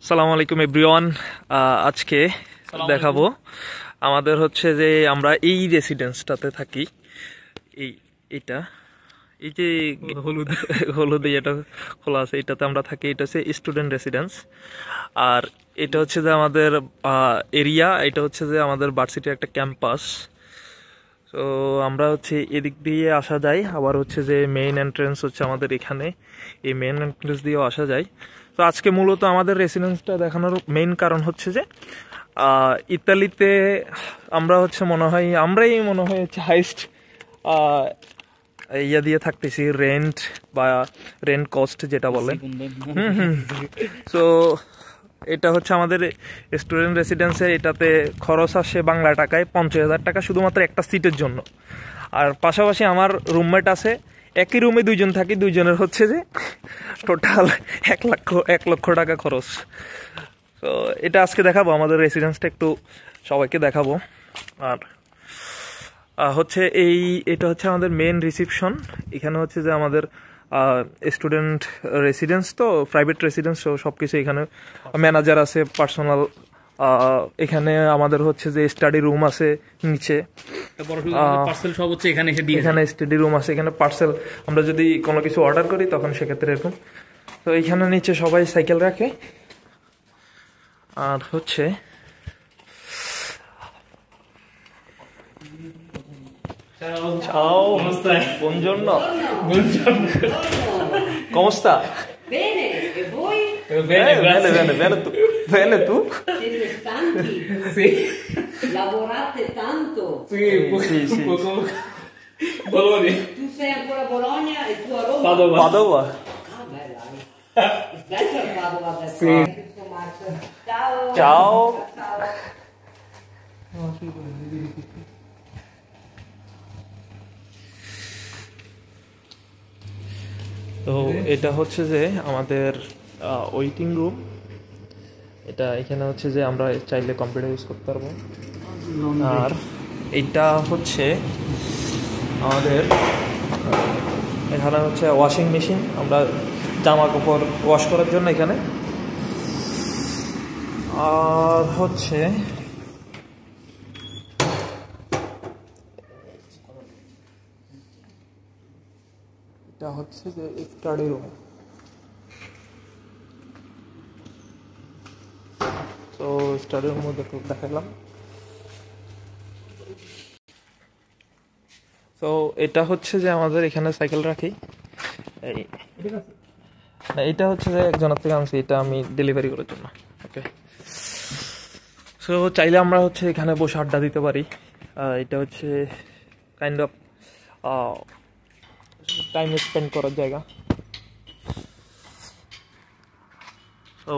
সালামু আলাইকুম এভরিওয়ান। আজকে দেখাবো আমাদের হচ্ছে যে আমরা এই রেসিডেন্সটাতে থাকি। এই এটা এই যে হলুদে যেটা খোলা আছে এটাতে আমরা থাকি। এটা হচ্ছে স্টুডেন্ট রেসিডেন্স। আর এটা হচ্ছে যে আমাদের এরিয়া, এটা হচ্ছে যে আমাদের ভার্সিটির একটা ক্যাম্পাস। তো আমরা হচ্ছে এদিক দিয়ে আসা যায়, আবার হচ্ছে যে মেইন এন্ট্রেন্স হচ্ছে আমাদের এখানে, এই মেইন এন্ট্রেন্স দিয়েও আসা যায়। তো আজকে মূলত আমাদের রেসিডেন্সটা দেখানোর মেইন কারণ হচ্ছে যে ইতালিতে আমরা হচ্ছে আমরাই মনে হয় হচ্ছে হাইস্ট ইয়া দিয়ে থাকতেছি, রেন্ট বা রেন্ট কস্ট যেটা বলে। সো এটা হচ্ছে আমাদের স্টুডেন্ট রেসিডেন্সে। এটাতে খরচ আসে বাংলা টাকায় 50,000 টাকা শুধুমাত্র একটা সিটের জন্য। আর পাশাপাশি আমার রুমমেট আছে, একই রুমে দুইজন থাকি, দুইজনের হচ্ছে যে টোটাল 1 লক্ষ টাকা খরচ। তো এটা আজকে দেখাবো, আমাদের রেসিডেন্সটা একটু সবাইকে দেখাবো। আর হচ্ছে এটা হচ্ছে আমাদের মেন রিসিপশন। এখানে হচ্ছে যে আমাদের স্টুডেন্ট রেসিডেন্স, তো প্রাইভেট রেসিডেন্স, সব কিছু এখানে ম্যানেজার আছে, পার্সোনাল। এখানে আমাদের হচ্ছে যে স্টাডি রুম আছে নিচে, এখানে স্টাডি রুম আছে, এখানে পার্সেল আমরা যদি কোনো কিছু অর্ডার করি তখন সেক্ষেত্রে এরকম। তো এখানে নিচে সবাই সাইকেল রাখে। আর হচ্ছে ciao, buongiorno. Come sta? Bene, e voi? Bene tu? Siete stanchi? Sì. Lavorate tanto? Sì. Bologna. Tu sei ancora a Bologna e tu a Roma? Padova. Ah, beh, dai. Aspetta a Padova adesso. Sì. Ciao. Ciao. Ciao. তো এটা হচ্ছে যে আমাদের waiting room. এটা এখানে হচ্ছে যে আমরা চাইলে কম্পিউটার ইউজ করতে পারবো। আর এটা হচ্ছে আমাদের এখানে হচ্ছে ওয়াশিং মেশিন, আমরা জামা কাপড় ওয়াশ করার জন্য এখানে। আর হচ্ছে এটা হচ্ছে যে স্টাডি রুম। তো স্টাডি রুম মধ্যে দেখালাম। তো এটা হচ্ছে যে আমাদের এখানে সাইকেল রাখি। এটা হচ্ছে যে একজনের থেকে আনছি, এটা আমি ডেলিভারি করার জন্য। ওকে, সো চাইলে আমরা হচ্ছে এখানে বসে আড্ডা দিতে পারি। এটা হচ্ছে কাইন্ড অফ টাইম স্পেন্ড করার জায়গা। তো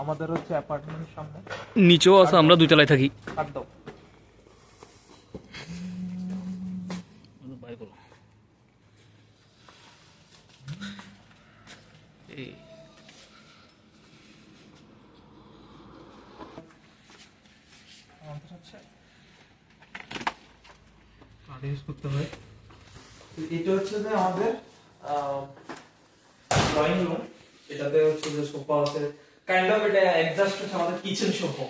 আমাদের হচ্ছে অ্যাপার্টমেন্ট সামনে, নিচেও আছে, আমরা দুতলায় থাকি। একদম ইউজ করতে হয়। এটা হচ্ছে যে আমাদের ড্রয়িং রুম। এটাতে হচ্ছে যে সোফা আছে, কাইন্ড অফ এটা এক্সাস্ট হচ্ছে আমাদের কিচেন সোফা।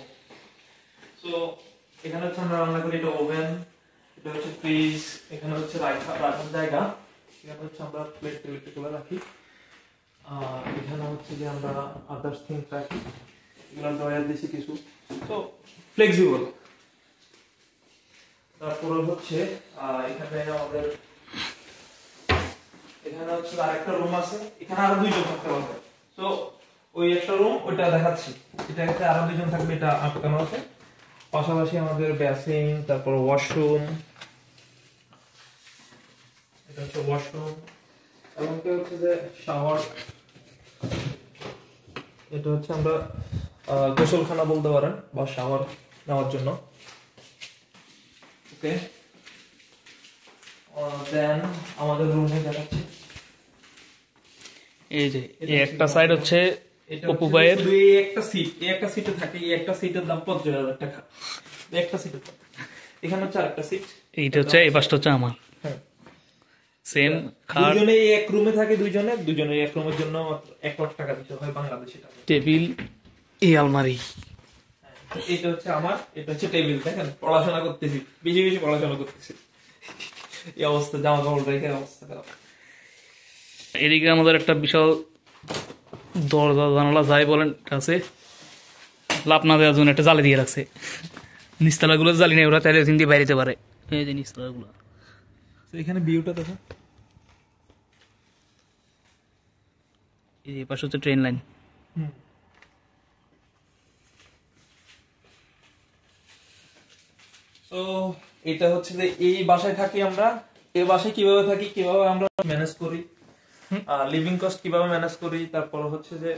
সো এখানে হচ্ছে আমরা রান্না করি, এটা ওভেন, এটা হচ্ছে ফ্রিজ, এখানে হচ্ছে রাখার জায়গা, এখানে হচ্ছে আমরা প্লেট গুলো রাখি। আর এখানে হচ্ছে যে আমরা আদার্স থিংস রাখি, এগুলো ড্রয়ার দিয়েছি কিছু, তো ফ্লেক্সিবল। তারপরে হচ্ছে এখানে হচ্ছে আরেকটা রুম আছে, এখানে আরো দুইজন থাকতে পারবে। তো ওই একটা রুম ওইটা দেখাচ্ছি, এটাতে আরো দুইজন থাকবে, এটা আটকানো আছে। পাশাপাশি আমাদের বেসিন, তারপর ওয়াশরুম, এটা হচ্ছে ওয়াশরুম, এবং হচ্ছে যে শাওয়ার। এটা হচ্ছে আমরা গোসলখানা বলতে পারেন, বা শাওয়ার নেওয়ার জন্য। ওকে, দেন আমাদের রুমে দেখাচ্ছি। এই যে একটা সাইড হচ্ছে অপু ভাইয়ের, একটা সিটে থাকে, এই একটা সিটের দাম 50,000 টাকা, একটা সিটের। এখানে হচ্ছে আরেকটা সিট, এইটা হচ্ছে এই পাশটা হচ্ছে আমার। হ্যাঁ, সেম খাট, দুজনে এক রুমে থাকে, দুজনে এক রুমের জন্য 1 লাখ টাকা দিতে হয় বাংলাদেশি টাকা। টেবিল, এই আলমারি। তো এটা হচ্ছে আমার, এটা হচ্ছে টেবিল। দেখেন পড়াশোনা করতেছি, বেশি বেশি পড়াশোনা করতেছি, এই অবস্থা, জামা কাপড় রেখে অবস্থা খারাপ। এদিকে আমাদের একটা বিশাল দরজা জানালা যাই বলেন আছে, লাভ না দেওয়ার জন্য একটা জালি দিয়ে রাখছে। নিচতলাগুলো জালি নেই, ওরা চাইলে ওখান দিয়ে বাইরেতে পারে। এই যে নিচতলাগুলো, তো এখানে ভিউটা দেখো, এই যে পাশে হচ্ছে ট্রেন লাইন। তো এটা হচ্ছে যে এই বাসায় থাকি আমরা। এই বাসায় কিভাবে থাকি, কিভাবে আমরা ম্যানেজ করি, লিভিং কস্ট কিভাবে ম্যানেজ করি, তারপর হচ্ছে যে